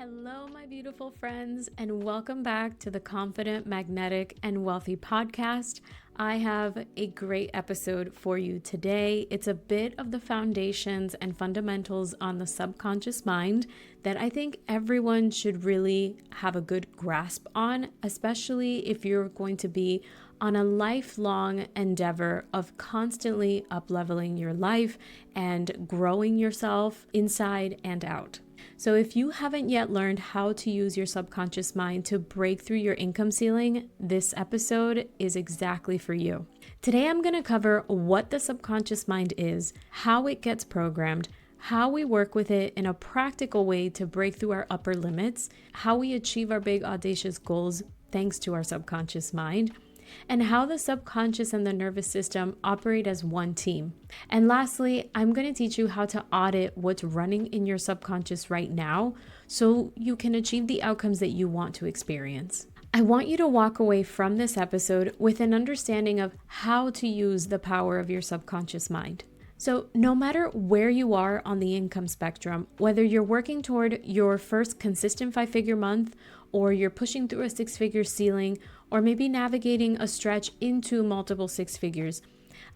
Hello, my beautiful friends, and welcome back to the Confident, Magnetic, and Wealthy podcast. I have a great episode for you today. It's a bit of the foundations and fundamentals on the subconscious mind that I think everyone should really have a good grasp on, especially if you're going to be on a lifelong endeavor of constantly up-leveling your life and growing yourself inside and out. So if you haven't yet learned how to use your subconscious mind to break through your income ceiling, this episode is exactly for you. Today, I'm going to cover what the subconscious mind is, how it gets programmed, how we work with it in a practical way to break through our upper limits, how we achieve our big audacious goals thanks to our subconscious mind, and how the subconscious and the nervous system operate as one team. And lastly, I'm going to teach you how to audit what's running in your subconscious right now so you can achieve the outcomes that you want to experience. I want you to walk away from this episode with an understanding of how to use the power of your subconscious mind. So no matter where you are on the income spectrum, whether you're working toward your first consistent 5-figure month, or you're pushing through a 6-figure ceiling, or maybe navigating a stretch into multiple 6 figures,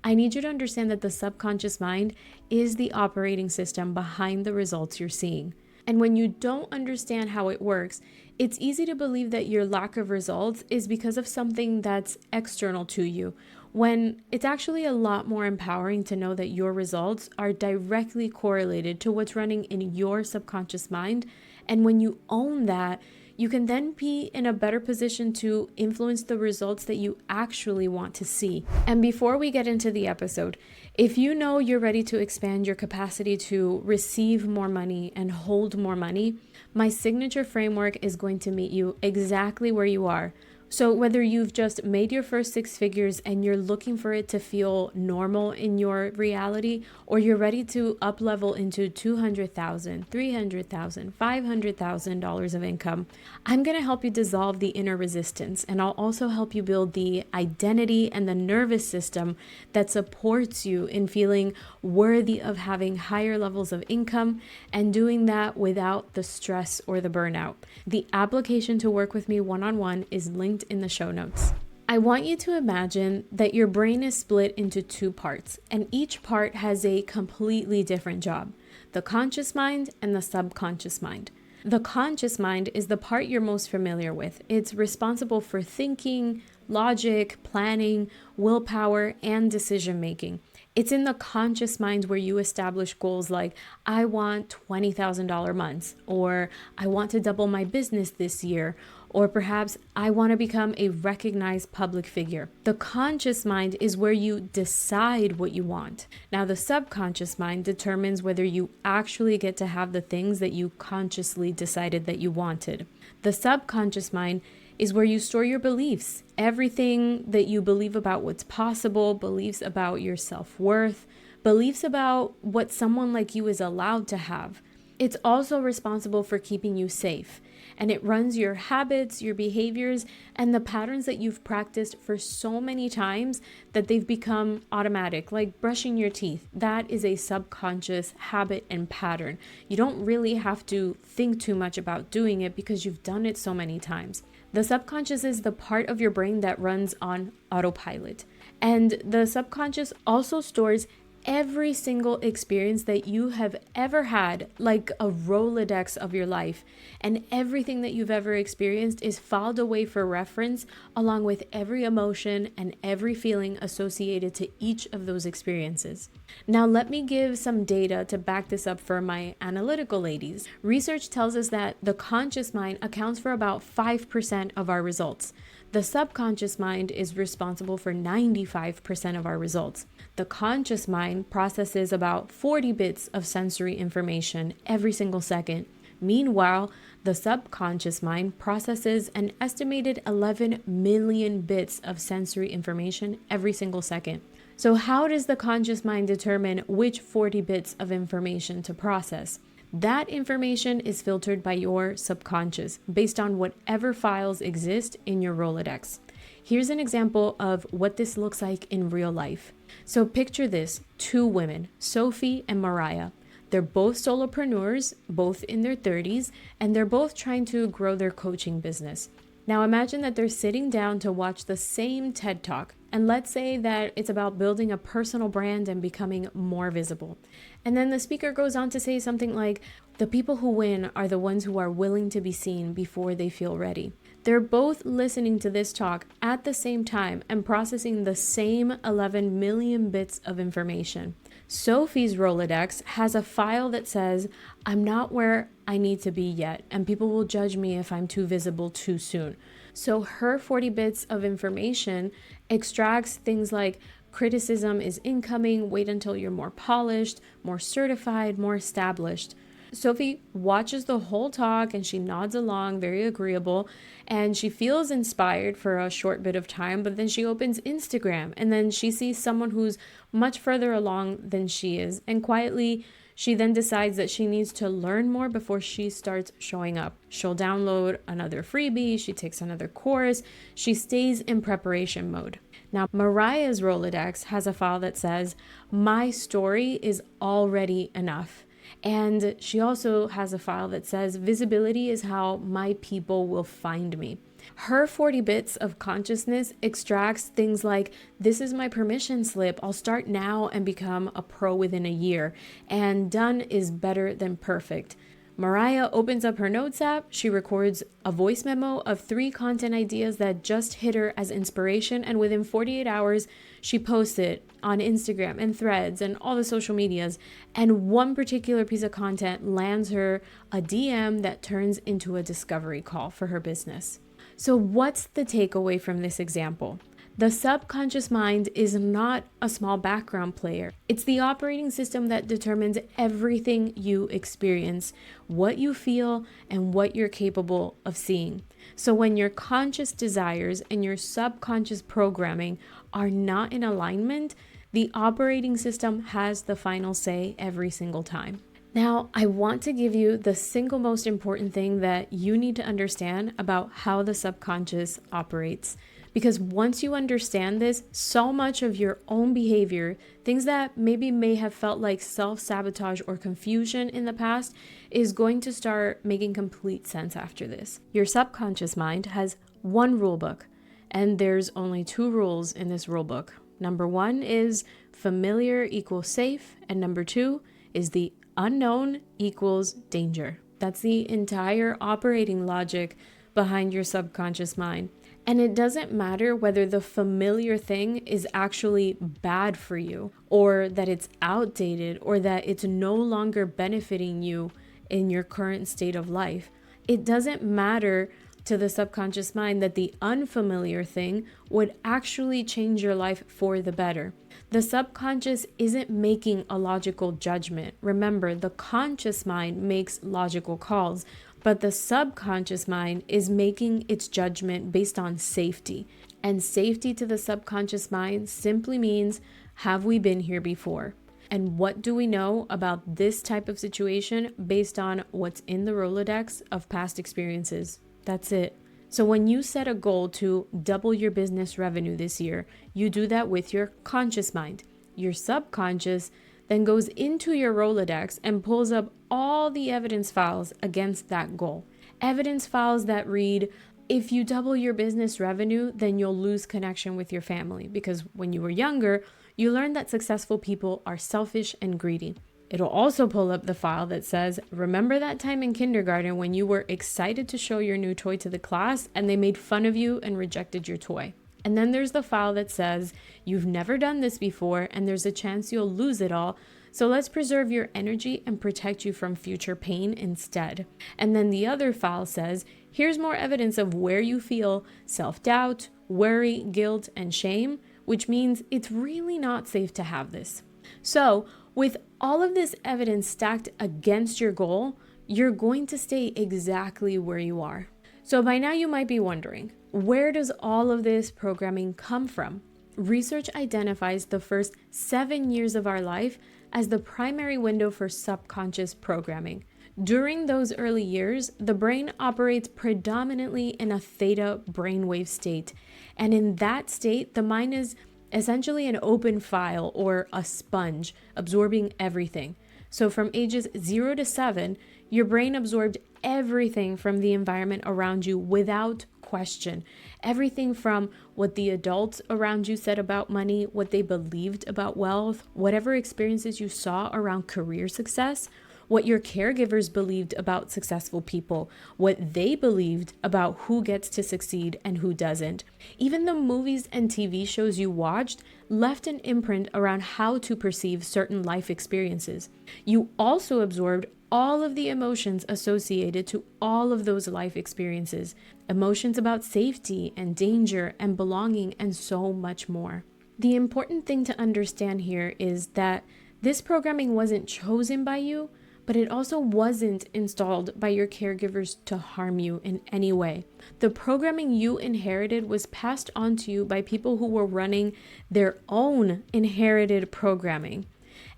I need you to understand that the subconscious mind is the operating system behind the results you're seeing. And when you don't understand how it works, it's easy to believe that your lack of results is because of something that's external to you, when it's actually a lot more empowering to know that your results are directly correlated to what's running in your subconscious mind. And when you own that, you can then be in a better position to influence the results that you actually want to see. And before we get into the episode, if you know you're ready to expand your capacity to receive more money and hold more money, my signature framework is going to meet you exactly where you are. So whether you've just made your first 6 figures and you're looking for it to feel normal in your reality, or you're ready to up level into $200,000, $300,000, $500,000 of income, I'm going to help you dissolve the inner resistance, and I'll also help you build the identity and the nervous system that supports you in feeling worthy of having higher levels of income and doing that without the stress or the burnout. The application to work with me one-on-one is linked in the show notes. I want you to imagine that your brain is split into 2 parts, and each part has a completely different job: the conscious mind and the subconscious mind. The conscious mind is the part you're most familiar with. It's responsible for thinking, logic, planning, willpower, and decision making. It's in the conscious mind where you establish goals like, I want $20,000 months, or I want to double my business this year, or perhaps I want to become a recognized public figure. The conscious mind is where you decide what you want. Now, the subconscious mind determines whether you actually get to have the things that you consciously decided that you wanted. The subconscious mind is where you store your beliefs, everything that you believe about what's possible, beliefs about your self-worth, beliefs about what someone like you is allowed to have. It's also responsible for keeping you safe, and it runs your habits, your behaviors, and the patterns that you've practiced for so many times that they've become automatic, like brushing your teeth. That is a subconscious habit and pattern. You don't really have to think too much about doing it because you've done it so many times. The subconscious is the part of your brain that runs on autopilot. And the subconscious also stores every single experience that you have ever had, like a Rolodex of your life. And everything that you've ever experienced is filed away for reference, along with every emotion and every feeling associated to each of those experiences. Now, let me give some data to back this up for my analytical ladies. Research tells us that the conscious mind accounts for about 5% of our results. The subconscious mind is responsible for 95% of our results. The conscious mind processes about 40 bits of sensory information every single second. Meanwhile, the subconscious mind processes an estimated 11 million bits of sensory information every single second. So how does the conscious mind determine which 40 bits of information to process? That information is filtered by your subconscious based on whatever files exist in your Rolodex. Here's an example of what this looks like in real life. So picture this: 2 women, Sophie and Mariah. They're both solopreneurs, both in their 30s, and they're both trying to grow their coaching business. Now imagine that they're sitting down to watch the same TED Talk, and let's say that it's about building a personal brand and becoming more visible. And then the speaker goes on to say something like, the people who win are the ones who are willing to be seen before they feel ready. They're both listening to this talk at the same time and processing the same 11 million bits of information. Sophie's Rolodex has a file that says, I'm not where I need to be yet, and people will judge me if I'm too visible too soon. So her 40 bits of information extracts things like criticism is incoming, wait until you're more polished, more certified, more established. Sophie watches the whole talk and she nods along, very agreeable, and she feels inspired for a short bit of time, but then she opens Instagram and then she sees someone who's much further along than she is, and quietly she then decides that she needs to learn more before she starts showing up. She'll download another freebie, she takes another course, she stays in preparation mode. Now, Mariah's Rolodex has a file that says, my story is already enough. And she also has a file that says, visibility is how my people will find me. Her 40 bits of consciousness extracts things like, this is my permission slip, I'll start now and become a pro within a year, and done is better than perfect. Mariah opens up her notes app, she records a voice memo of 3 content ideas that just hit her as inspiration, and within 48 hours, she posts it on Instagram and Threads and all the social medias, and one particular piece of content lands her a DM that turns into a discovery call for her business. So what's the takeaway from this example? The subconscious mind is not a small background player. It's the operating system that determines everything you experience, what you feel, and what you're capable of seeing. So when your conscious desires and your subconscious programming are not in alignment, the operating system has the final say every single time. Now, I want to give you the single most important thing that you need to understand about how the subconscious operates. Because once you understand this, so much of your own behavior, things that maybe may have felt like self-sabotage or confusion in the past, is going to start making complete sense after this. Your subconscious mind has one rule book, and there's only 2 rules in this rule book. Number 1 is familiar equals safe, and number 2 is the unknown equals danger. That's the entire operating logic behind your subconscious mind. And it doesn't matter whether the familiar thing is actually bad for you, or that it's outdated, or that it's no longer benefiting you in your current state of life. It doesn't matter to the subconscious mind that the unfamiliar thing would actually change your life for the better. The subconscious isn't making a logical judgment. Remember, the conscious mind makes logical calls, but the subconscious mind is making its judgment based on safety. And safety to the subconscious mind simply means, have we been here before? And what do we know about this type of situation based on what's in the Rolodex of past experiences? That's it. So when you set a goal to double your business revenue this year, you do that with your conscious mind. Your subconscious then goes into your Rolodex and pulls up all the evidence files against that goal. Evidence files that read, if you double your business revenue, then you'll lose connection with your family, because when you were younger, you learned that successful people are selfish and greedy. It'll also pull up the file that says, remember that time in kindergarten when you were excited to show your new toy to the class and they made fun of you and rejected your toy? And then there's the file that says, you've never done this before and there's a chance you'll lose it all, so let's preserve your energy and protect you from future pain instead. And then the other file says, here's more evidence of where you feel self-doubt, worry, guilt, and shame, which means it's really not safe to have this. So, with all of this evidence stacked against your goal, you're going to stay exactly where you are. So by now you might be wondering, where does all of this programming come from? Research identifies the first 7 years of our life as the primary window for subconscious programming. During those early years, the brain operates predominantly in a theta brainwave state. And in that state, the mind is essentially an open file or a sponge absorbing everything. So from ages 0 to 7, your brain absorbed everything from the environment around you without question. Everything from what the adults around you said about money, what they believed about wealth, whatever experiences you saw around career success, what your caregivers believed about successful people, what they believed about who gets to succeed and who doesn't. Even the movies and TV shows you watched left an imprint around how to perceive certain life experiences. You also absorbed all of the emotions associated to all of those life experiences, emotions about safety and danger and belonging and so much more. The important thing to understand here is that this programming wasn't chosen by you, but it also wasn't installed by your caregivers to harm you in any way. The programming you inherited was passed on to you by people who were running their own inherited programming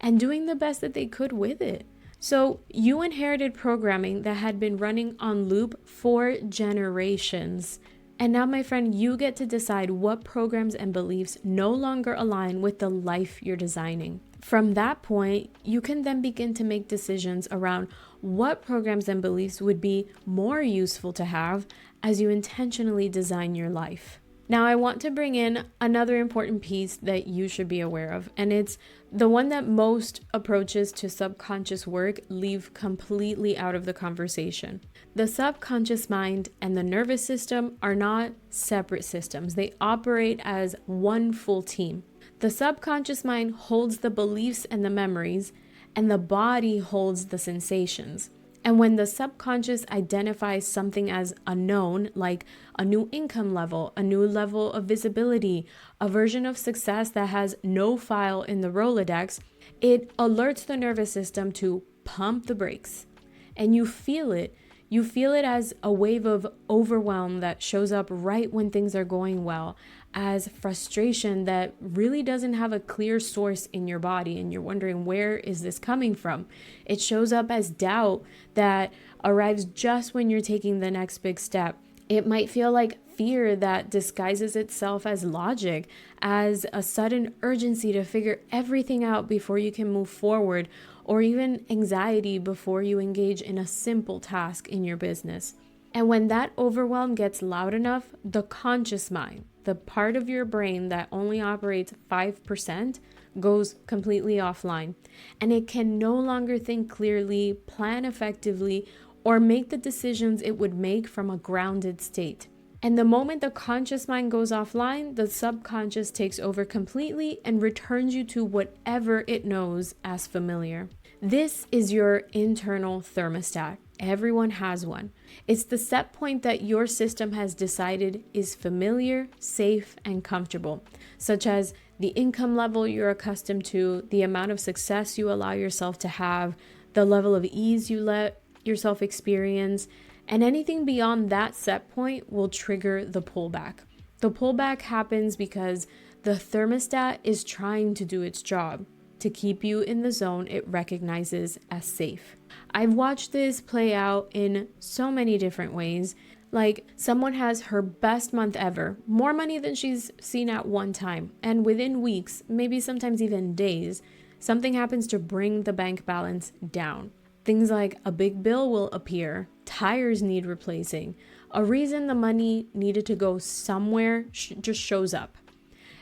and doing the best that they could with it. So you inherited programming that had been running on loop for generations. And now, my friend, you get to decide what programs and beliefs no longer align with the life you're designing. From that point, you can then begin to make decisions around what programs and beliefs would be more useful to have as you intentionally design your life. Now, I want to bring in another important piece that you should be aware of, and it's the one that most approaches to subconscious work leave completely out of the conversation. The subconscious mind and the nervous system are not separate systems. They operate as one full team. The subconscious mind holds the beliefs and the memories, and the body holds the sensations. And when the subconscious identifies something as unknown, like a new income level, a new level of visibility, a version of success that has no file in the Rolodex, it alerts the nervous system to pump the brakes. And you feel it. You feel it as a wave of overwhelm that shows up right when things are going well, as frustration that really doesn't have a clear source in your body, and you're wondering, where is this coming from? It shows up as doubt that arrives just when you're taking the next big step. It might feel like fear that disguises itself as logic, as a sudden urgency to figure everything out before you can move forward, or even anxiety before you engage in a simple task in your business. And when that overwhelm gets loud enough, the conscious mind, the part of your brain that only operates 5%, goes completely offline. And it can no longer think clearly, plan effectively, or make the decisions it would make from a grounded state. And the moment the conscious mind goes offline, the subconscious takes over completely and returns you to whatever it knows as familiar. This is your internal thermostat. Everyone has one. It's the set point that your system has decided is familiar, safe, and comfortable, such as the income level you're accustomed to, the amount of success you allow yourself to have, the level of ease you let yourself experience, and anything beyond that set point will trigger the pullback. The pullback happens because the thermostat is trying to do its job to keep you in the zone it recognizes as safe. I've watched this play out in so many different ways. Like, someone has her best month ever, more money than she's seen at one time, and within weeks, maybe sometimes even days, something happens to bring the bank balance down. Things like a big bill will appear, tires need replacing, a reason the money needed to go somewhere just shows up.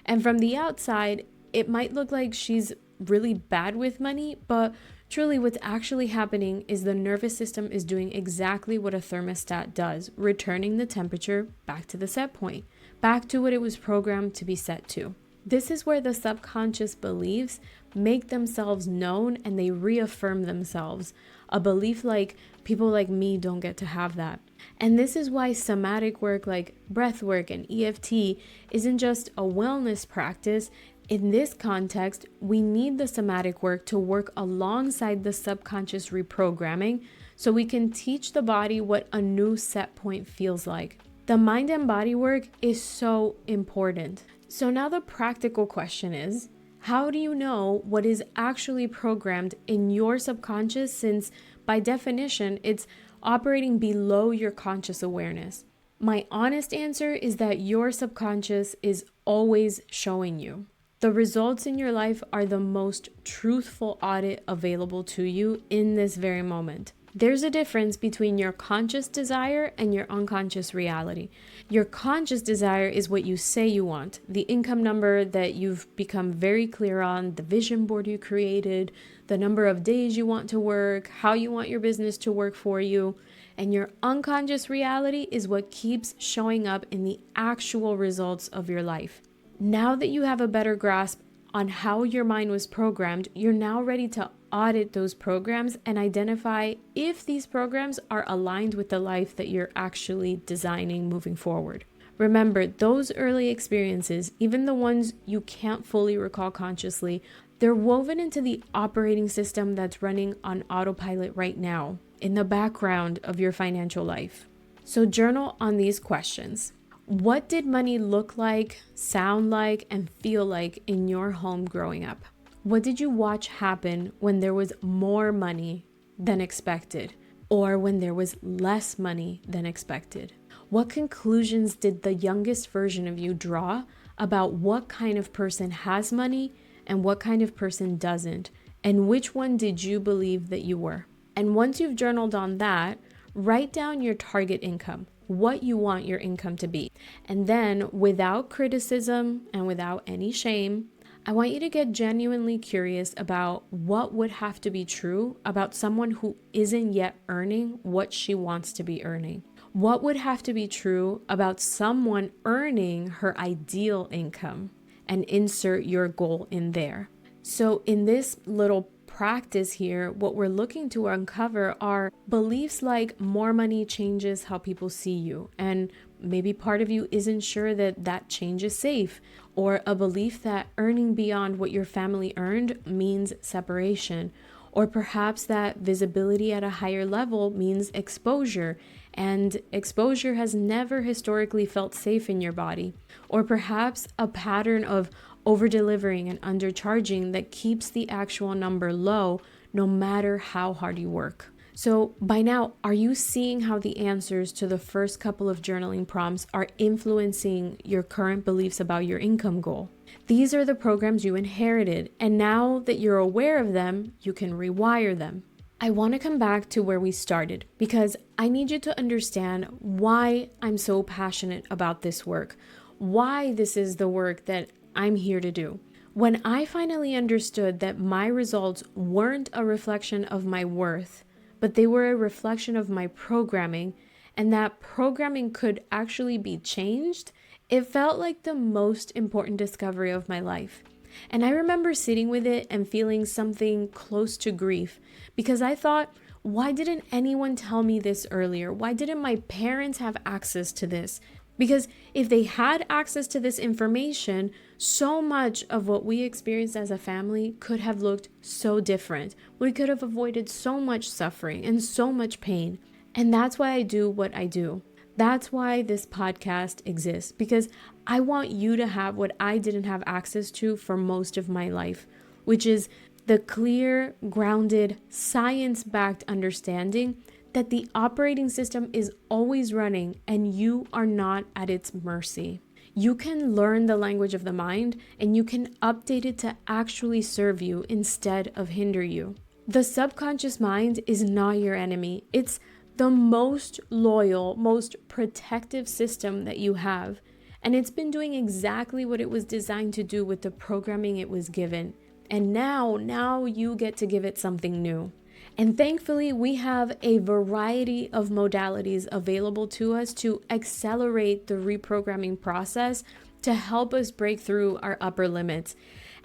And from the outside, it might look like she's really bad with money, but truly what's actually happening is the nervous system is doing exactly what a thermostat does, returning the temperature back to the set point, back to what it was programmed to be set to. This is where the subconscious beliefs make themselves known and they reaffirm themselves. A belief like, people like me don't get to have that. And this is why somatic work like breath work and EFT isn't just a wellness practice. In this context, we need the somatic work to work alongside the subconscious reprogramming so we can teach the body what a new set point feels like. The mind and body work is so important. So now the practical question is, how do you know what is actually programmed in your subconscious, since by definition, it's operating below your conscious awareness? My honest answer is that your subconscious is always showing you. The results in your life are the most truthful audit available to you in this very moment. There's a difference between your conscious desire and your unconscious reality. Your conscious desire is what you say you want, the income number that you've become very clear on, the vision board you created, the number of days you want to work, how you want your business to work for you. And your unconscious reality is what keeps showing up in the actual results of your life. Now that you have a better grasp on how your mind was programmed, you're now ready to audit those programs and identify if these programs are aligned with the life that you're actually designing moving forward. Remember, those early experiences, even the ones you can't fully recall consciously, they're woven into the operating system that's running on autopilot right now in the background of your financial life. So journal on these questions. What did money look like, sound like, and feel like in your home growing up? What did you watch happen when there was more money than expected, or when there was less money than expected? What conclusions did the youngest version of you draw about what kind of person has money and what kind of person doesn't? And which one did you believe that you were? And once you've journaled on that, write down your target income, what you want your income to be. And then, without criticism and without any shame, I want you to get genuinely curious about what would have to be true about someone who isn't yet earning what she wants to be earning. What would have to be true about someone earning her ideal income, and insert your goal in there. So in this little practice here, what we're looking to uncover are beliefs like more money changes how people see you, and maybe part of you isn't sure that that change is safe, or a belief that earning beyond what your family earned means separation, or perhaps that visibility at a higher level means exposure, and exposure has never historically felt safe in your body, or perhaps a pattern of over-delivering and undercharging that keeps the actual number low no matter how hard you work. So by now, are you seeing how the answers to the first couple of journaling prompts are influencing your current beliefs about your income goal? These are the programs you inherited, and now that you're aware of them, you can rewire them. I want to come back to where we started because I need you to understand why I'm so passionate about this work, why this is the work that I'm here to do. When I finally understood that my results weren't a reflection of my worth, but they were a reflection of my programming, and that programming could actually be changed, it felt like the most important discovery of my life. And I remember sitting with it and feeling something close to grief because I thought, why didn't anyone tell me this earlier? Why didn't my parents have access to this? Because if they had access to this information, so much of what we experienced as a family could have looked so different. We could have avoided so much suffering and so much pain. And that's why I do what I do. That's why this podcast exists, because I want you to have what I didn't have access to for most of my life, which is the clear, grounded, science-backed understanding that the operating system is always running and you are not at its mercy. You can learn the language of the mind and you can update it to actually serve you instead of hinder you. The subconscious mind is not your enemy. It's the most loyal, most protective system that you have. And it's been doing exactly what it was designed to do with the programming it was given. And now you get to give it something new. And thankfully, we have a variety of modalities available to us to accelerate the reprogramming process to help us break through our upper limits.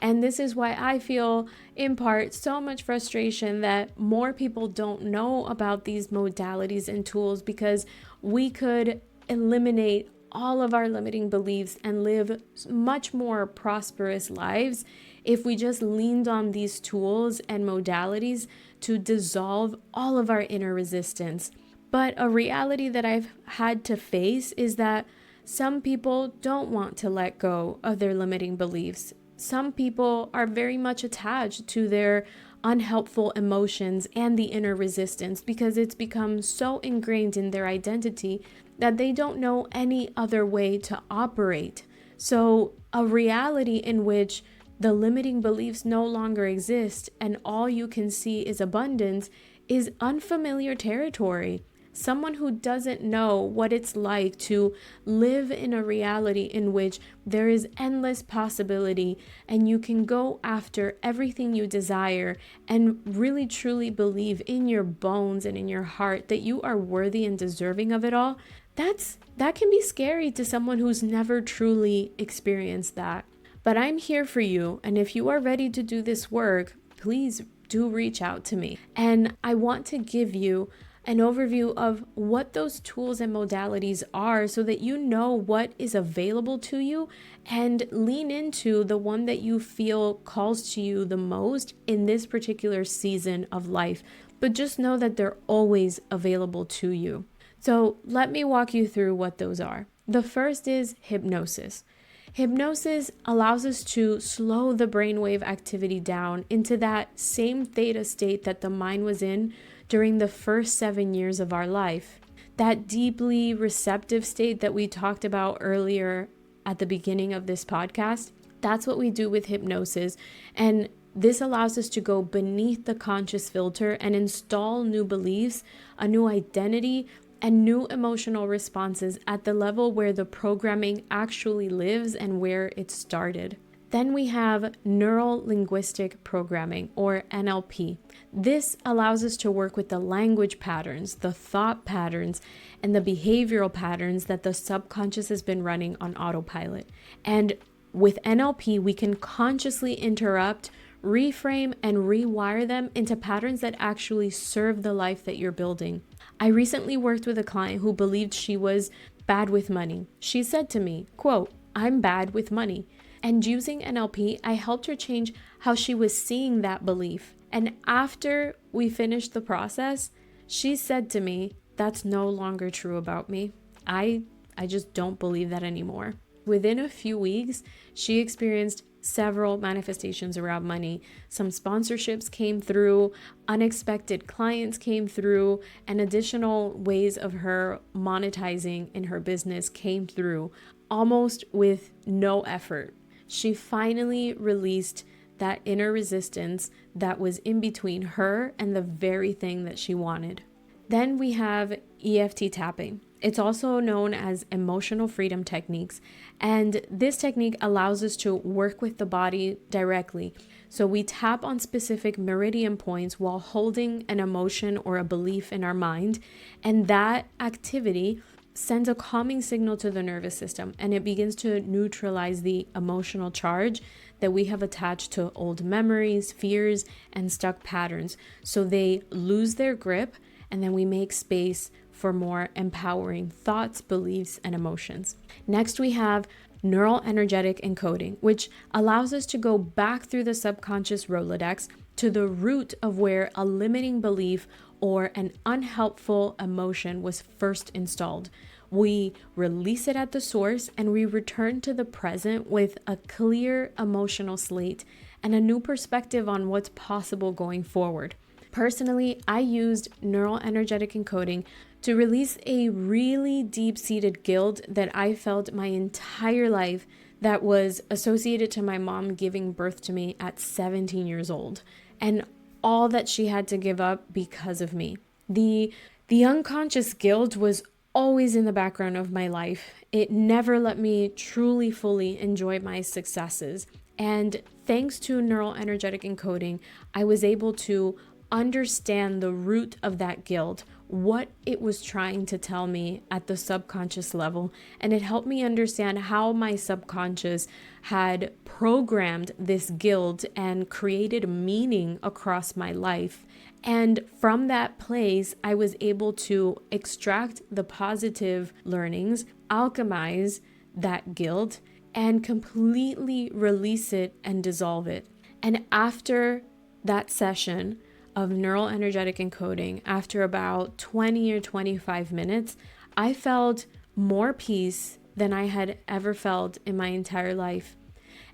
And this is why I feel, in part, so much frustration that more people don't know about these modalities and tools, because we could eliminate all of our limiting beliefs and live much more prosperous lives if we just leaned on these tools and modalities to dissolve all of our inner resistance. But a reality that I've had to face is that some people don't want to let go of their limiting beliefs. Some people are very much attached to their unhelpful emotions and the inner resistance because it's become so ingrained in their identity that they don't know any other way to operate. So a reality in which the limiting beliefs no longer exist and all you can see is abundance is unfamiliar territory. Someone who doesn't know what it's like to live in a reality in which there is endless possibility and you can go after everything you desire and really truly believe in your bones and in your heart that you are worthy and deserving of it all. That can be scary to someone who's never truly experienced that. But I'm here for you, and if you are ready to do this work, please do reach out to me. And I want to give you an overview of what those tools and modalities are so that you know what is available to you and lean into the one that you feel calls to you the most in this particular season of life. But just know that they're always available to you. So let me walk you through what those are. The first is hypnosis. Hypnosis allows us to slow the brainwave activity down into that same theta state that the mind was in during the first 7 years of our life. That deeply receptive state that we talked about earlier at the beginning of this podcast, that's what we do with hypnosis. And this allows us to go beneath the conscious filter and install new beliefs, a new identity, and new emotional responses at the level where the programming actually lives and where it started. Then we have neural linguistic programming, or NLP. This allows us to work with the language patterns, the thought patterns, and the behavioral patterns that the subconscious has been running on autopilot. And with NLP, we can consciously interrupt, reframe, and rewire them into patterns that actually serve the life that you're building. I recently worked with a client who believed she was bad with money. She said to me, quote, "I'm bad with money." And using NLP, I helped her change how she was seeing that belief. And after we finished the process, she said to me, "That's no longer true about me. I just don't believe that anymore." Within a few weeks, she experienced several manifestations around money. Some sponsorships came through, unexpected clients came through, and additional ways of her monetizing in her business came through, almost with no effort. She finally released that inner resistance that was in between her and the very thing that she wanted. Then we have EFT tapping. It's also known as emotional freedom techniques. And this technique allows us to work with the body directly. So we tap on specific meridian points while holding an emotion or a belief in our mind. And that activity sends a calming signal to the nervous system, and it begins to neutralize the emotional charge that we have attached to old memories, fears, and stuck patterns. So they lose their grip, and then we make space for more empowering thoughts, beliefs, and emotions. Next, we have neural energetic encoding, which allows us to go back through the subconscious Rolodex to the root of where a limiting belief or an unhelpful emotion was first installed. We release it at the source and we return to the present with a clear emotional slate and a new perspective on what's possible going forward. Personally, I used neural energetic encoding to release a really deep-seated guilt that I felt my entire life that was associated to my mom giving birth to me at 17 years old, and all that she had to give up because of me. The unconscious guilt was always in the background of my life. It never let me truly, fully enjoy my successes. And thanks to neural energetic encoding, I was able to understand the root of that guilt, what it was trying to tell me at the subconscious level. And it helped me understand how my subconscious had programmed this guilt and created meaning across my life. And from that place, I was able to extract the positive learnings, alchemize that guilt, and completely release it and dissolve it. And after that session of neural energetic encoding, after about 20 or 25 minutes, I felt more peace than I had ever felt in my entire life.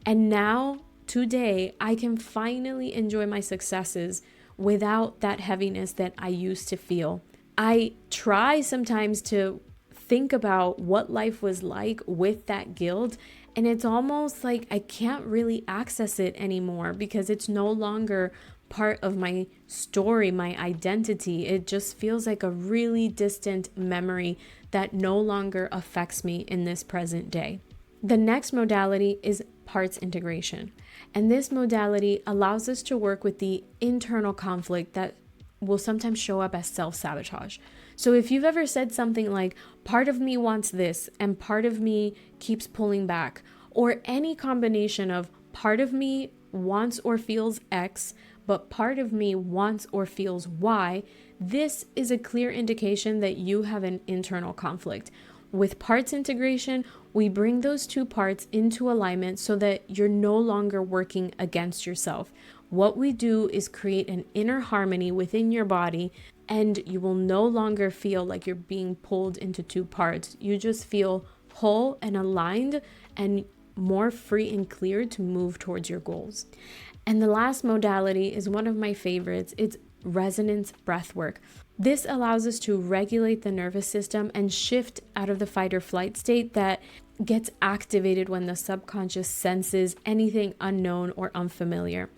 And now, today, I can finally enjoy my successes without that heaviness that I used to feel. I try sometimes to think about what life was like with that guilt, And it's almost like I can't really access it anymore because it's no longer part of my story, my identity. It just feels like a really distant memory that no longer affects me in this present day. The next modality is parts integration. And this modality allows us to work with the internal conflict that will sometimes show up as self-sabotage. So if you've ever said something like, part of me wants this and part of me keeps pulling back, or any combination of part of me wants or feels X, but part of me wants or feels Y, this is a clear indication that you have an internal conflict. With parts integration, we bring those two parts into alignment so that you're no longer working against yourself. What we do is create an inner harmony within your body, and you will no longer feel like you're being pulled into two parts. You just feel whole and aligned and more free and clear to move towards your goals. And the last modality is one of my favorites. It's resonance breath work. This allows us to regulate the nervous system and shift out of the fight or flight state that gets activated when the subconscious senses anything unknown or unfamiliar.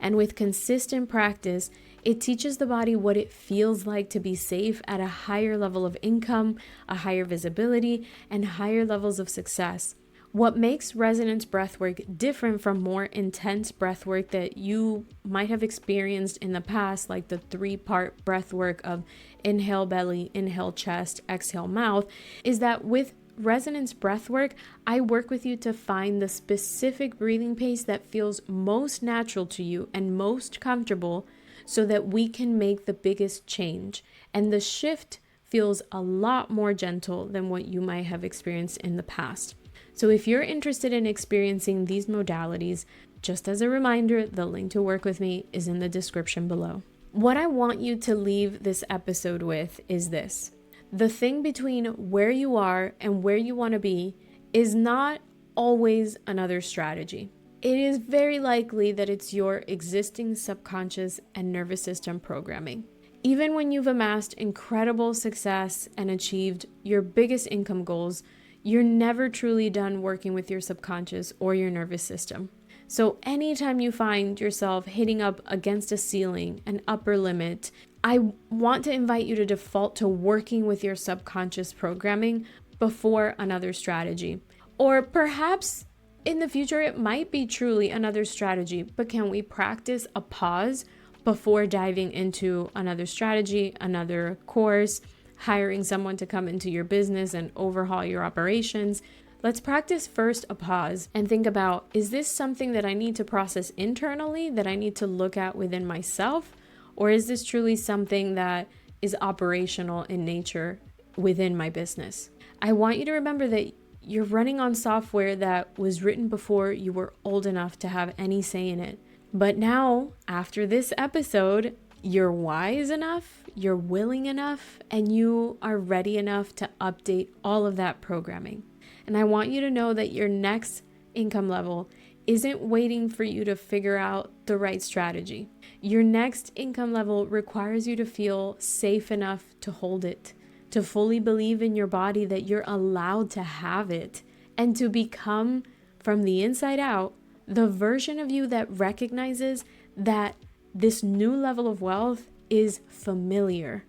And with consistent practice, it teaches the body what it feels like to be safe at a higher level of income, a higher visibility, and higher levels of success. What makes resonance breathwork different from more intense breathwork that you might have experienced in the past, like the 3-part breathwork of inhale belly, inhale chest, exhale mouth, is that with resonance breathwork, I work with you to find the specific breathing pace that feels most natural to you and most comfortable so that we can make the biggest change. And the shift feels a lot more gentle than what you might have experienced in the past. So if you're interested in experiencing these modalities, just as a reminder, the link to work with me is in the description below. What I want you to leave this episode with is this. The thing between where you are and where you want to be is not always another strategy. It is very likely that it's your existing subconscious and nervous system programming. Even when you've amassed incredible success and achieved your biggest income goals, you're never truly done working with your subconscious or your nervous system. So anytime you find yourself hitting up against a ceiling, an upper limit, I want to invite you to default to working with your subconscious programming before another strategy. Or perhaps in the future, it might be truly another strategy, but can we practice a pause before diving into another strategy, another course, hiring someone to come into your business and overhaul your operations? Let's practice first a pause and think about, is this something that I need to process internally, that I need to look at within myself? Or is this truly something that is operational in nature within my business? I want you to remember that you're running on software that was written before you were old enough to have any say in it. But now, after this episode, you're wise enough, you're willing enough, and you are ready enough to update all of that programming. And I want you to know that your next income level isn't waiting for you to figure out the right strategy. Your next income level requires you to feel safe enough to hold it, to fully believe in your body that you're allowed to have it, and to become, from the inside out, the version of you that recognizes that this new level of wealth is familiar.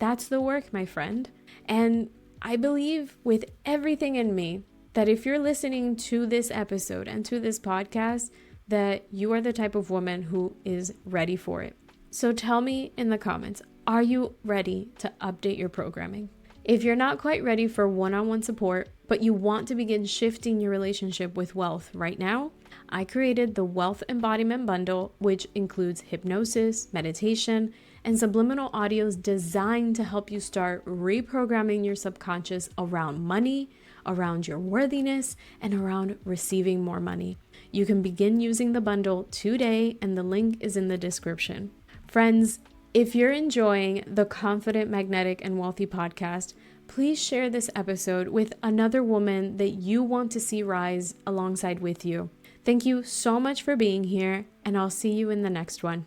That's the work, my friend. And I believe with everything in me that if you're listening to this episode and to this podcast, that you are the type of woman who is ready for it. So tell me in the comments, are you ready to update your programming? If you're not quite ready for one-on-one support, but you want to begin shifting your relationship with wealth right now, I created the Wealth Embodiment Bundle, which includes hypnosis, meditation, and subliminal audios designed to help you start reprogramming your subconscious around money, around your worthiness, and around receiving more money. You can begin using the bundle today, and the link is in the description. Friends, if you're enjoying the Confident, Magnetic, and Wealthy podcast, please share this episode with another woman that you want to see rise alongside with you. Thank you so much for being here, and I'll see you in the next one.